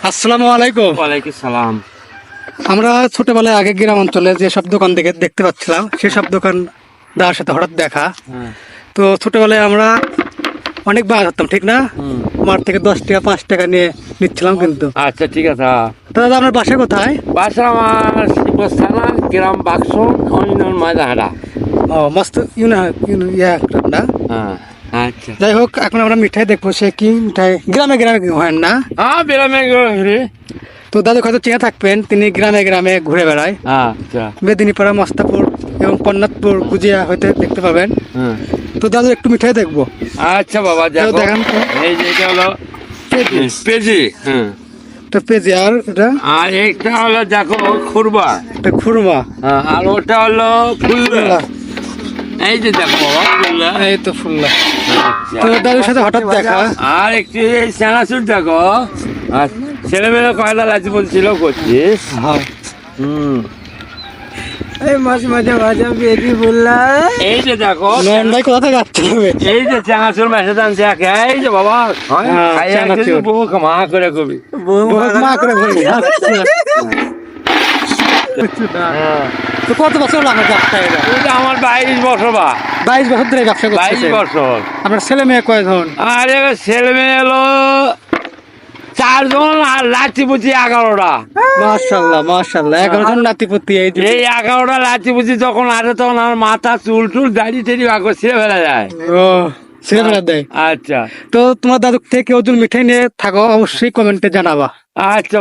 আসসালামু আলাইকুম। ওয়ালাইকুম সালাম। আমরা ছোটবেলায় আগে গ্রাম অঞ্চলে যে সব দোকান থেকে দেখতে পাচ্ছিলাম সেই সব দোকান দাদার সাথে হঠাৎ দেখা। তো ছোটবেলায় আমরা অনেক বার হতাম, ঠিক না? মার থেকে 10 টাকা 5 টাকা নিয়ে নিচ্ছিলাম কিন্তু। আচ্ছা ঠিক আছে। তো দাদা আপনার বাসা কোথায়? বাসা আমার শিবস্থানা, গ্রাম বাক্স, অনিন্দন ময়দাহারা। ও মস্ত গ্রাম না? হ্যাঁ আচ্ছা। যাই হোক, এখন আমরা মিঠাই দেখবো। সে কি মিঠাই? গ্রামে গ্রামে হয় না? হ্যাঁ বেরামে ঘুরে। তো দাদু হয়তো চেনে থাকবেন, তিনি গ্রামে গ্রামে ঘুরে বেড়ায়। আচ্ছা। মেদিনীপাড়া, মস্তাপুর এবং পন্নাতপুর, গুজিয়া হইতে দেখতে পাবেন। তো দাদু একটু মিঠাই দেখবো। আচ্ছা বাবা দেখো। দেখান তো। এই যে এটা হলো পেজি। হ্যাঁ। তো পেঁয়াজি, আর এটা আর একটা হলো দেখো খুরবা। এটা খুরমা। আর ওটা হলো ফুল্লা। এই যে দেখো বাবা ফুল্লা। এই তো ফুল্লা। তো দাদুর সাথে হঠাৎ দেখা। আর একটু এই চানাচুর দেখো। আর ছেলেমেয়ে কয়লা লাচি বলছিল করছিস। হ্যাঁ। এই মাঝে মাঝে ভাজা বেরি বললা। এই যে দেখো নয়ন ভাই কোথা থেকে আসতে হবে? এই যে চানাচুর মেসে দানছে এই যে বাবা চানাচুর। বউ মা করে কবি। বহুত মা করে বলি। আচ্ছা। তো কত বছর হলো আমার ব্যবসা? এটা এটা আমার 22 বছর বা 22 বছর ধরে ব্যবসা 22 করতেছে। বছর। আপনার ছেলে মেয়ে কয়জন? আর এবার ছেলে মেয়ে এলো 4 জন আর লাঠি পুচি 11টা। মাশাআল্লাহ মাশাআল্লাহ, 11 জন নাতিপুতি। এই যে এই 11টা লাঠি পুচি যখন আসে তখন আমার মাথা চুল টুল দাড়ি টেড়ি বাগো ছিঁড়ে ফেলা যায়। ও ছেলে বেলা দেয়। আচ্ছা তো তোমার দাদু থেকে ওজন মিঠাই নিয়ে থাকো, অবশ্যই কমেন্টে জানাবা। আচ্ছা।